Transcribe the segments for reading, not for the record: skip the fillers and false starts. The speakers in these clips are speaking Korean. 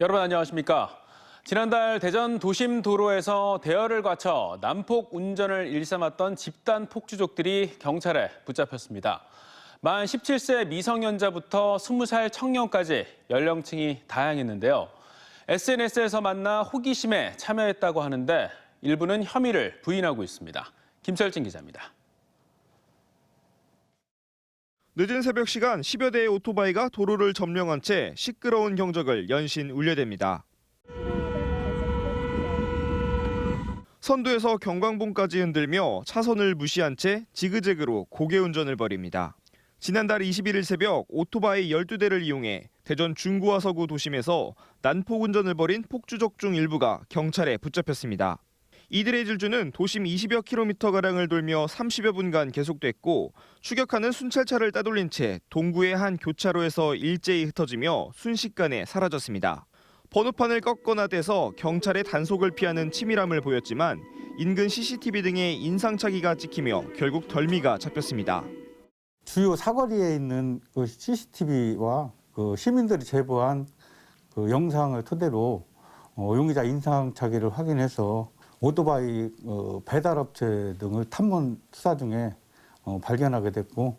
여러분 안녕하십니까? 지난달 대전 도심 도로에서 대열을 갖춰 난폭 운전을 일삼았던 집단 폭주족들이 경찰에 붙잡혔습니다. 만 17세 미성년자부터 20살 청년까지 연령층이 다양했는데요. SNS에서 만나 호기심에 참여했다고 하는데 일부는 혐의를 부인하고 있습니다. 김철진 기자입니다. 늦은 새벽 시간 10여 대의 오토바이가 도로를 점령한 채 시끄러운 경적을 연신 울려댑니다. 선두에서 경광봉까지 흔들며 차선을 무시한 채 지그재그로 고개 운전을 벌입니다. 지난달 21일 새벽 오토바이 12대를 이용해 대전 중구와 서구 도심에서 난폭 운전을 벌인 폭주족 중 일부가 경찰에 붙잡혔습니다. 이들의 질주는 도심 20여 킬로미터가량을 돌며 30여 분간 계속됐고 추격하는 순찰차를 따돌린 채 동구의 한 교차로에서 일제히 흩어지며 순식간에 사라졌습니다. 번호판을 꺾거나 떼서 경찰의 단속을 피하는 치밀함을 보였지만 인근 CCTV 등의 인상착의가 찍히며 결국 덜미가 잡혔습니다. 주요 사거리에 있는 그 CCTV와 그 시민들이 제보한 그 영상을 토대로 용의자 인상착의를 확인해서 오토바이 배달업체 등을 탐문 수사 중에 발견하게 됐고.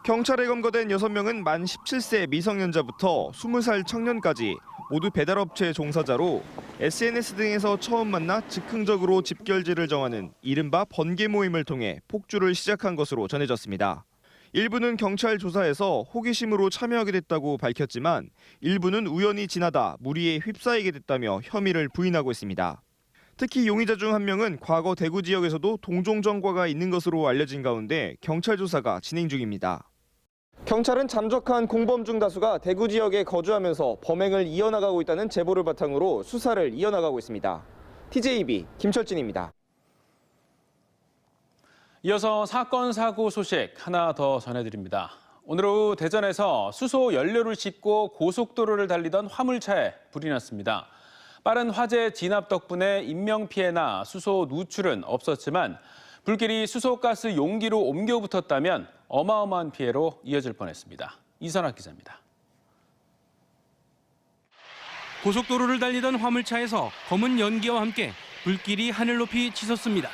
경찰에 검거된 6명은 만 17세 미성년자부터 20살 청년까지 모두 배달업체 종사자로 SNS 등에서 처음 만나 즉흥적으로 집결지를 정하는 이른바 번개 모임을 통해 폭주를 시작한 것으로 전해졌습니다. 일부는 경찰 조사에서 호기심으로 참여하게 됐다고 밝혔지만 일부는 우연히 지나다 무리에 휩싸이게 됐다며 혐의를 부인하고 있습니다. 특히 용의자 중 한 명은 과거 대구 지역에서도 동종 전과가 있는 것으로 알려진 가운데 경찰 조사가 진행 중입니다. 경찰은 잠적한 공범 중 다수가 대구 지역에 거주하면서 범행을 이어나가고 있다는 제보를 바탕으로 수사를 이어나가고 있습니다. TJB 김철진입니다. 이어서 사건 사고 소식 하나 더 전해드립니다. 오늘 오후 대전에서 수소 연료를 싣고 고속도로를 달리던 화물차에 불이 났습니다. 빠른 화재 진압 덕분에 인명피해나 수소 누출은 없었지만 불길이 수소가스 용기로 옮겨 붙었다면 어마어마한 피해로 이어질 뻔했습니다. 이선학 기자입니다. 고속도로를 달리던 화물차에서 검은 연기와 함께 불길이 하늘 높이 치솟습니다.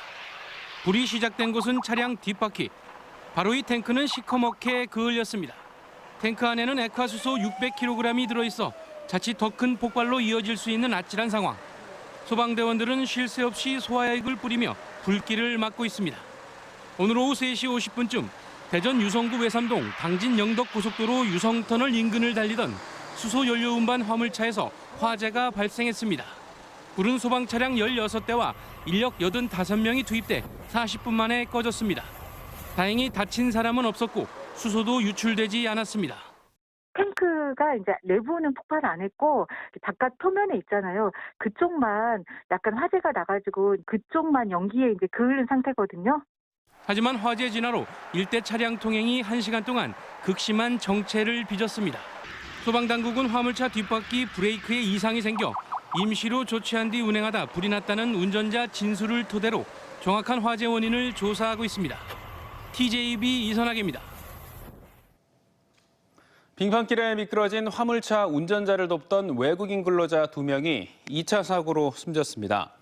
불이 시작된 곳은 차량 뒷바퀴. 바로 이 탱크는 시커멓게 그을렸습니다. 탱크 안에는 액화수소 600kg이 들어있어 자칫 더 큰 폭발로 이어질 수 있는 아찔한 상황. 소방대원들은 쉴 새 없이 소화액을 뿌리며 불길을 막고 있습니다. 오늘 오후 3시 50분쯤 대전 유성구 외삼동 당진 영덕 고속도로 유성터널 인근을 달리던 수소 연료 운반 화물차에서 화재가 발생했습니다. 불은 소방 차량 16대와 인력 85명이 투입돼 40분 만에 꺼졌습니다. 다행히 다친 사람은 없었고 수소도 유출되지 않았습니다. 탱크가 이제 내부는 폭발 안 했고 바깥 표면에 있잖아요. 그쪽만 약간 화재가 나가지고 그쪽만 연기에 이제 그을린 상태거든요. 하지만 화재 진화로 일대 차량 통행이 1시간 동안 극심한 정체를 빚었습니다. 소방당국은 화물차 뒷바퀴 브레이크에 이상이 생겨 임시로 조치한 뒤 운행하다 불이 났다는 운전자 진술을 토대로 정확한 화재 원인을 조사하고 있습니다. TJB 이선학입니다. 빙판길에 미끄러진 화물차 운전자를 돕던 외국인 근로자 2명이 2차 사고로 숨졌습니다.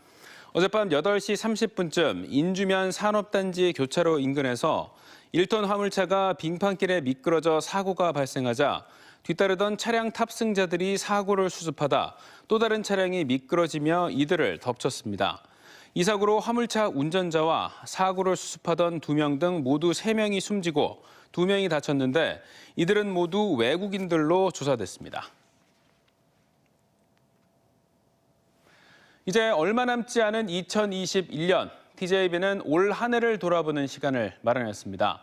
어젯밤 8시 30분쯤 인주면 산업단지 교차로 인근에서 1톤 화물차가 빙판길에 미끄러져 사고가 발생하자 뒤따르던 차량 탑승자들이 사고를 수습하다 또 다른 차량이 미끄러지며 이들을 덮쳤습니다. 이 사고로 화물차 운전자와 사고를 수습하던 2명 등 모두 3명이 숨지고 2명이 다쳤는데 이들은 모두 외국인들로 조사됐습니다. 이제 얼마 남지 않은 2021년, TJB는 올 한 해를 돌아보는 시간을 마련했습니다.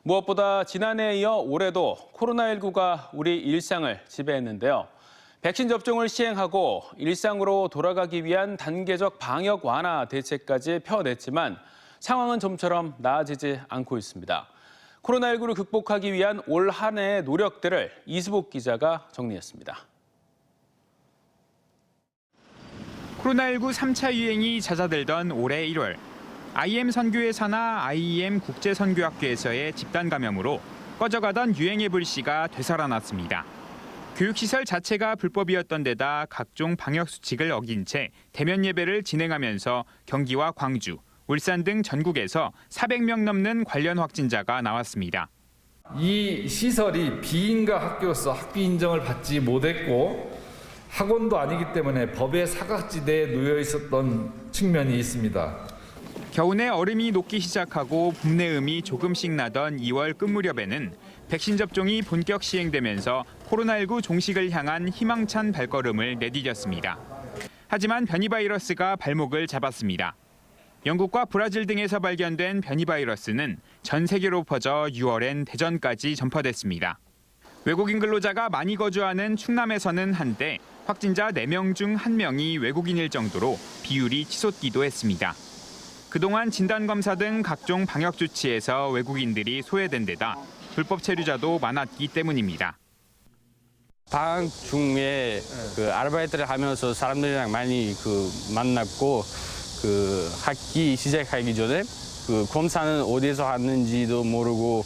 무엇보다 지난해에 이어 올해도 코로나19가 우리 일상을 지배했는데요. 백신 접종을 시행하고 일상으로 돌아가기 위한 단계적 방역 완화 대책까지 펴냈지만 상황은 좀처럼 나아지지 않고 있습니다. 코로나19를 극복하기 위한 올 한 해의 노력들을 이수복 기자가 정리했습니다. 코로나19 3차 유행이 잦아들던 올해 1월, IM 선교회사나 IEM 국제선교학교에서의 집단 감염으로 꺼져가던 유행의 불씨가 되살아났습니다. 교육시설 자체가 불법이었던 데다 각종 방역수칙을 어긴 채 대면 예배를 진행하면서 경기와 광주, 울산 등 전국에서 400명 넘는 관련 확진자가 나왔습니다. 이 시설이 비인가 학교로서 학비 인정을 받지 못했고 학원도 아니기 때문에 법의 사각지대에 놓여 있었던 측면이 있습니다. 겨우내 얼음이 녹기 시작하고 봄내음이 조금씩 나던 2월 끝 무렵에는 백신 접종이 본격 시행되면서 코로나19 종식을 향한 희망찬 발걸음을 내디뎠습니다. 하지만 변이 바이러스가 발목을 잡았습니다. 영국과 브라질 등에서 발견된 변이 바이러스는 전 세계로 퍼져 6월엔 대전까지 전파됐습니다. 외국인 근로자가 많이 거주하는 충남에서는 한때 확진자 4명 중 1명이 외국인일 정도로 비율이 치솟기도 했습니다. 그동안 진단검사 등 각종 방역 조치에서 외국인들이 소외된 데다 불법 체류자도 많았기 때문입니다. 방학 중에 아르바이트를 하면서 사람들이랑 많이 만났고 학기 시작하기 전에 검사는 어디서 하는지도 모르고.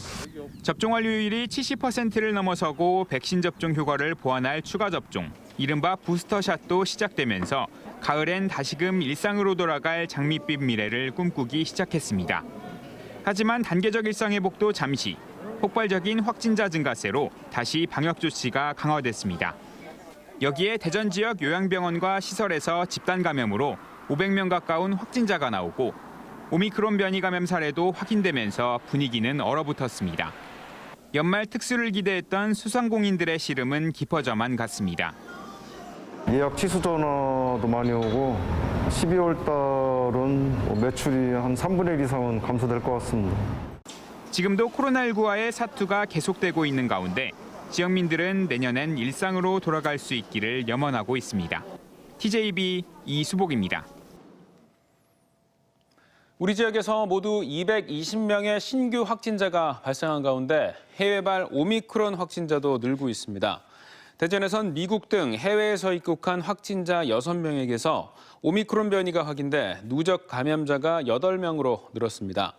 접종 완료율이 70%를 넘어서고 백신 접종 효과를 보완할 추가 접종, 이른바 부스터샷도 시작되면서 가을엔 다시금 일상으로 돌아갈 장밋빛 미래를 꿈꾸기 시작했습니다. 하지만 단계적 일상 회복도 잠시, 폭발적인 확진자 증가세로 다시 방역 조치가 강화됐습니다. 여기에 대전 지역 요양병원과 시설에서 집단 감염으로 500명 가까운 확진자가 나오고 오미크론 변이 감염 사례도 확인되면서 분위기는 얼어붙었습니다. 연말 특수를 기대했던 소상공인들의 시름은 깊어져만 갔습니다. 예약 취소 전화도 많이 오고 12월 달은 매출이 한 3분의 1 이상은 감소될 것 같습니다. 지금도 코로나19와의 사투가 계속되고 있는 가운데 지역민들은 내년엔 일상으로 돌아갈 수 있기를 염원하고 있습니다. TJB 이수복입니다. 우리 지역에서 모두 220명의 신규 확진자가 발생한 가운데 해외발 오미크론 확진자도 늘고 있습니다. 대전에선 미국 등 해외에서 입국한 확진자 6명에게서 오미크론 변이가 확인돼 누적 감염자가 8명으로 늘었습니다.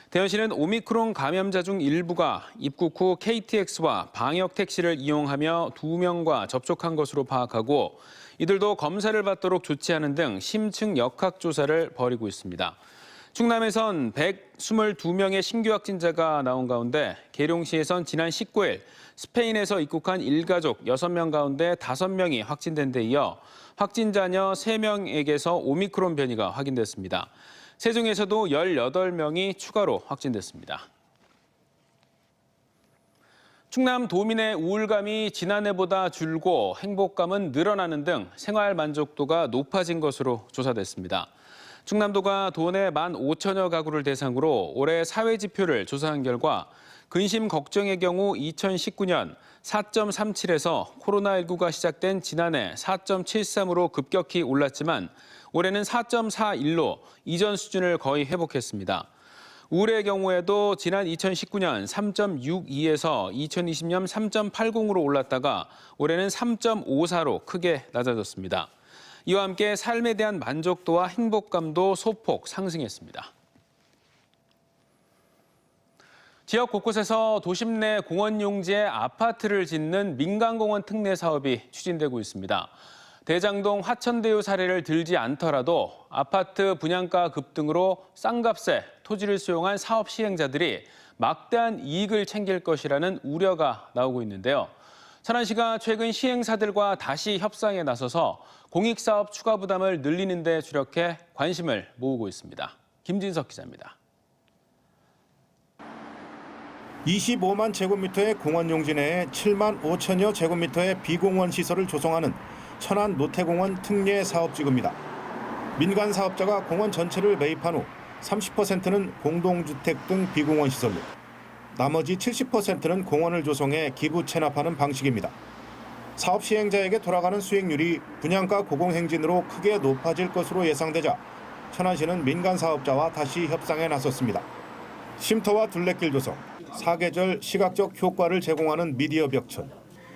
대전시는 오미크론 감염자 중 일부가 입국 후 KTX와 방역 택시를 이용하며 2명과 접촉한 것으로 파악하고 이들도 검사를 받도록 조치하는 등 심층 역학조사를 벌이고 있습니다. 충남에선 122명의 신규 확진자가 나온 가운데 계룡시에선 지난 19일 스페인에서 입국한 일가족 6명 가운데 5명이 확진된 데 이어 확진자녀 3명에게서 오미크론 변이가 확인됐습니다. 세종에서도 18명이 추가로 확진됐습니다. 충남 도민의 우울감이 지난해보다 줄고 행복감은 늘어나는 등 생활 만족도가 높아진 것으로 조사됐습니다. 충남도가 도내 15,000여 가구를 대상으로 올해 사회지표를 조사한 결과 근심 걱정의 경우 2019년 4.37에서 코로나19가 시작된 지난해 4.73으로 급격히 올랐지만 올해는 4.41로 이전 수준을 거의 회복했습니다. 우울의 경우에도 지난 2019년 3.62에서 2020년 3.80으로 올랐다가 올해는 3.54로 크게 낮아졌습니다. 이와 함께 삶에 대한 만족도와 행복감도 소폭 상승했습니다. 지역 곳곳에서 도심 내 공원 용지에 아파트를 짓는 민간공원 특례 사업이 추진되고 있습니다. 대장동 화천대유 사례를 들지 않더라도 아파트 분양가 급등으로 싼값에 토지를 수용한 사업 시행자들이 막대한 이익을 챙길 것이라는 우려가 나오고 있는데요. 천안시가 최근 시행사들과 다시 협상에 나서서 공익사업 추가 부담을 늘리는 데 주력해 관심을 모으고 있습니다. 김진석 기자입니다. 25만 제곱미터의 공원 용지 내에 7만 5천여 제곱미터의 비공원 시설을 조성하는 천안 노태공원 특례 사업지구입니다. 민간 사업자가 공원 전체를 매입한 후 30%는 공동주택 등 비공원 시설로, 나머지 70%는 공원을 조성해 기부 체납하는 방식입니다. 사업 시행자에게 돌아가는 수익률이 분양가 고공행진으로 크게 높아질 것으로 예상되자 천안시는 민간 사업자와 다시 협상에 나섰습니다. 쉼터와 둘레길 조성, 사계절 시각적 효과를 제공하는 미디어 벽천,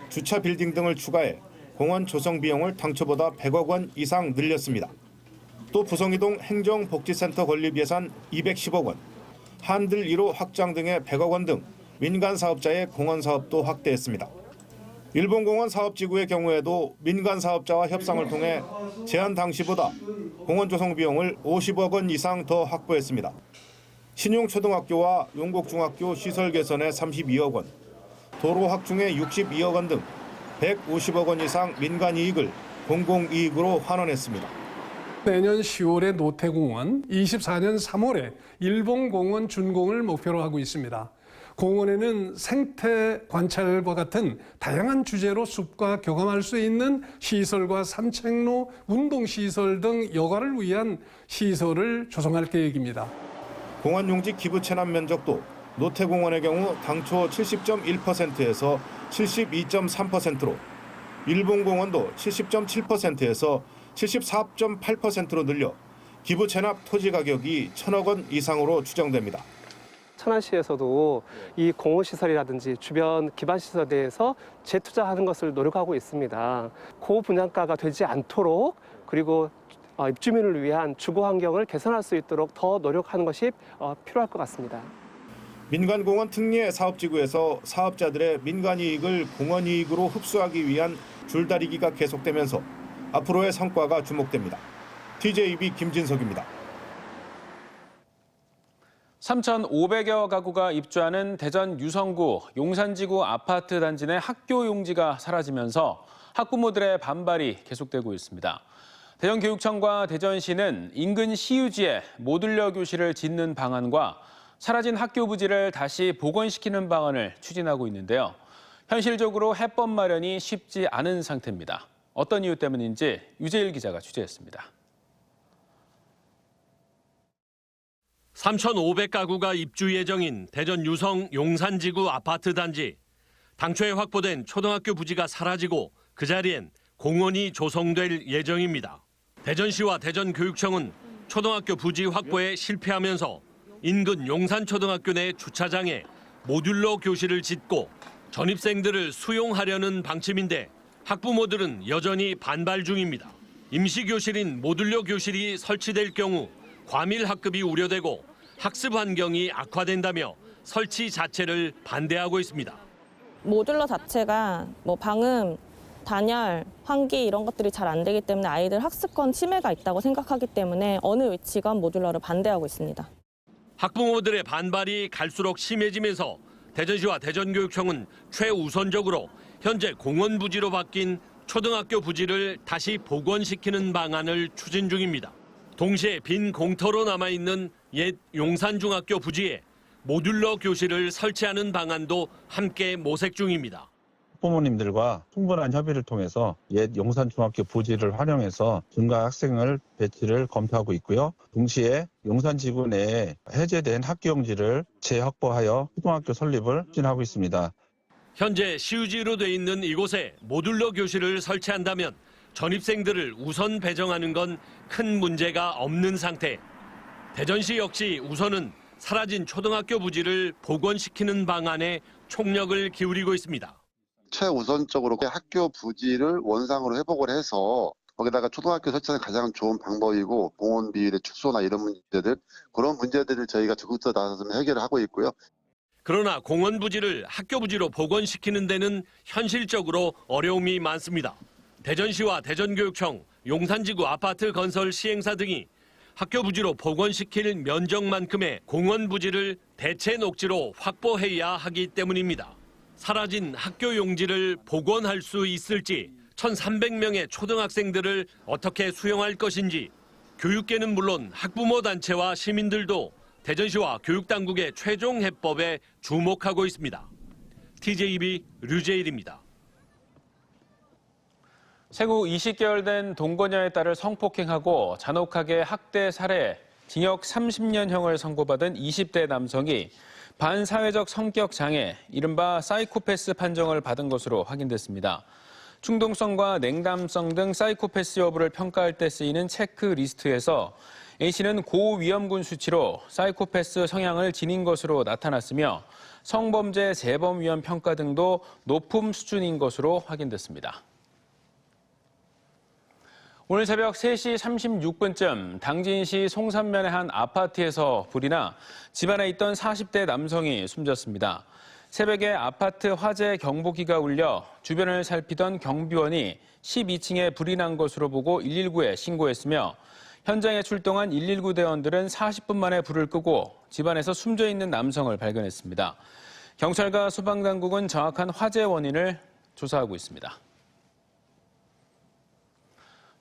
주차 빌딩 등을 추가해 공원 조성 비용을 당초보다 100억 원 이상 늘렸습니다. 또 부성이동 행정복지센터 건립 예산 210억 원, 한들 1호 확장 등의 100억 원 등 민간 사업자의 공원 사업도 확대했습니다. 일본공원 사업지구의 경우에도 민간 사업자와 협상을 통해 제한 당시보다 공원 조성 비용을 50억 원 이상 더 확보했습니다. 신용초등학교와 용곡중학교 시설 개선에 32억 원, 도로 확충에 62억 원 등 150억 원 이상 민간 이익을 공공이익으로 환원했습니다. 내년 10월에 노태공원, 24년 3월에 일본공원 준공을 목표로 하고 있습니다. 공원에는 생태 관찰과 같은 다양한 주제로 숲과 교감할 수 있는 시설과 산책로, 운동시설 등 여가를 위한 시설을 조성할 계획입니다. 공원 용지 기부 체납 면적도 노태공원의 경우 당초 70.1%에서 72.3%로, 일본공원도 70.7%에서 74.8%로 늘려 기부 체납 토지 가격이 1,000억 원 이상으로 추정됩니다. 천안시에서도 이 공원시설이라든지 주변 기반시설에 대해서 재투자하는 것을 노력하고 있습니다. 고분양가가 되지 않도록, 그리고 입주민을 위한 주거 환경을 개선할 수 있도록 더 노력하는 것이 필요할 것 같습니다. 민간공원 특례 사업지구에서 사업자들의 민간 이익을 공원 이익으로 흡수하기 위한 줄다리기가 계속되면서 앞으로의 성과가 주목됩니다. TJB 김진석입니다. 3,500여 가구가 입주하는 대전 유성구 용산지구 아파트 단지 내 학교 용지가 사라지면서 학부모들의 반발이 계속되고 있습니다. 대전교육청과 대전시는 인근 시유지에 모듈러 교실을 짓는 방안과 사라진 학교 부지를 다시 복원시키는 방안을 추진하고 있는데요. 현실적으로 해법 마련이 쉽지 않은 상태입니다. 어떤 이유 때문인지 유재일 기자가 취재했습니다. 3,500가구가 입주 예정인 대전 유성 용산지구 아파트 단지. 당초에 확보된 초등학교 부지가 사라지고 그 자리엔 공원이 조성될 예정입니다. 대전시와 대전교육청은 초등학교 부지 확보에 실패하면서 인근 용산초등학교 내 주차장에 모듈러 교실을 짓고 전입생들을 수용하려는 방침인데 학부모들은 여전히 반발 중입니다. 임시교실인 모듈러 교실이 설치될 경우 과밀 학급이 우려되고 학습 환경이 악화된다며 설치 자체를 반대하고 있습니다. 모듈러 자체가 방음, 단열, 환기 이런 것들이 잘 안 되기 때문에 아이들 학습권 침해가 있다고 생각하기 때문에 어느 위치건 모듈러를 반대하고 있습니다. 학부모들의 반발이 갈수록 심해지면서 대전시와 대전교육청은 최우선적으로 현재 공원 부지로 바뀐 초등학교 부지를 다시 복원시키는 방안을 추진 중입니다. 동시에 빈 공터로 남아있는 옛 용산중학교 부지에 모듈러 교실을 설치하는 방안도 함께 모색 중입니다. 부모님들과 충분한 협의를 통해서 옛 용산중학교 부지를 활용해서 증가 학생을 배치를 검토하고 있고요. 동시에 용산지구 내에 해제된 학교 용지를 재확보하여 초등학교 설립을 추진하고 있습니다. 현재 시유지로 돼 있는 이곳에 모듈러 교실을 설치한다면 전입생들을 우선 배정하는 건 큰 문제가 없는 상태. 대전시 역시 우선은 사라진 초등학교 부지를 복원시키는 방안에 총력을 기울이고 있습니다. 최우선적으로 학교 부지를 원상으로 회복을 해서 거기다가 초등학교 설치하는 가장 좋은 방법이고 공원 비율의 축소나 이런 문제들, 그런 문제들을 저희가 적극적으로 나서서 해결을 하고 있고요. 그러나 공원 부지를 학교 부지로 복원시키는 데는 현실적으로 어려움이 많습니다. 대전시와 대전교육청, 용산지구 아파트 건설 시행사 등이 학교 부지로 복원시킬 면적만큼의 공원 부지를 대체 녹지로 확보해야 하기 때문입니다. 사라진 학교 용지를 복원할 수 있을지, 1,300명의 초등학생들을 어떻게 수용할 것인지, 교육계는 물론 학부모 단체와 시민들도 대전시와 교육당국의 최종 해법에 주목하고 있습니다. TJB 류재일입니다. 생후 20개월 된 동거녀의 딸을 성폭행하고 잔혹하게 학대 살해, 징역 30년형을 선고받은 20대 남성이 반사회적 성격 장애, 이른바 사이코패스 판정을 받은 것으로 확인됐습니다. 충동성과 냉담성 등 사이코패스 여부를 평가할 때 쓰이는 체크리스트에서 A씨는 고위험군 수치로 사이코패스 성향을 지닌 것으로 나타났으며 성범죄 재범 위험 평가 등도 높음 수준인 것으로 확인됐습니다. 오늘 새벽 3시 36분쯤 당진시 송산면의 한 아파트에서 불이 나 집 안에 있던 40대 남성이 숨졌습니다. 새벽에 아파트 화재 경보기가 울려 주변을 살피던 경비원이 12층에 불이 난 것으로 보고 119에 신고했으며 현장에 출동한 119 대원들은 40분 만에 불을 끄고 집안에서 숨져 있는 남성을 발견했습니다. 경찰과 소방당국은 정확한 화재 원인을 조사하고 있습니다.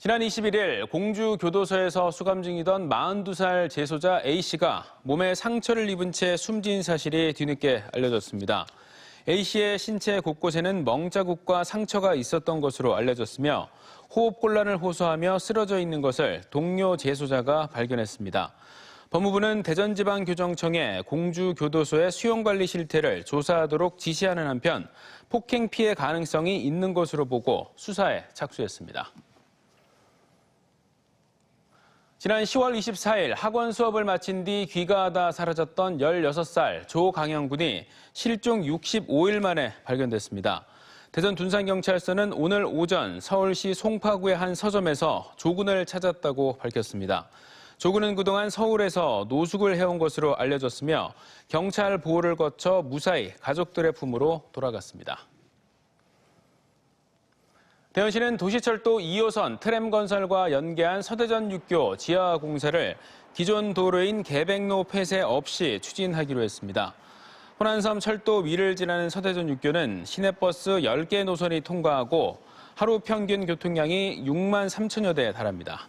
지난 21일 공주 교도소에서 수감 중이던 42살 재소자 A씨가 몸에 상처를 입은 채 숨진 사실이 뒤늦게 알려졌습니다. A씨의 신체 곳곳에는 멍자국과 상처가 있었던 것으로 알려졌으며 호흡곤란을 호소하며 쓰러져 있는 것을 동료 재소자가 발견했습니다. 법무부는 대전지방교정청에 공주교도소의 수용관리 실태를 조사하도록 지시하는 한편 폭행 피해 가능성이 있는 것으로 보고 수사에 착수했습니다. 지난 10월 24일 학원 수업을 마친 뒤 귀가하다 사라졌던 16살 조강영 군이 실종 65일 만에 발견됐습니다. 대전 둔산경찰서는 오늘 오전 서울시 송파구의 한 서점에서 조 군을 찾았다고 밝혔습니다. 조 군은 그동안 서울에서 노숙을 해온 것으로 알려졌으며 경찰 보호를 거쳐 무사히 가족들의 품으로 돌아갔습니다. 대전시는 도시철도 2호선 트램 건설과 연계한 서대전 육교 지하 공사를 기존 도로인 계백로 폐쇄 없이 추진하기로 했습니다. 호난섬 철도 위를 지나는 서대전 육교는 시내버스 10개 노선이 통과하고 하루 평균 교통량이 6만 3천여 대에 달합니다.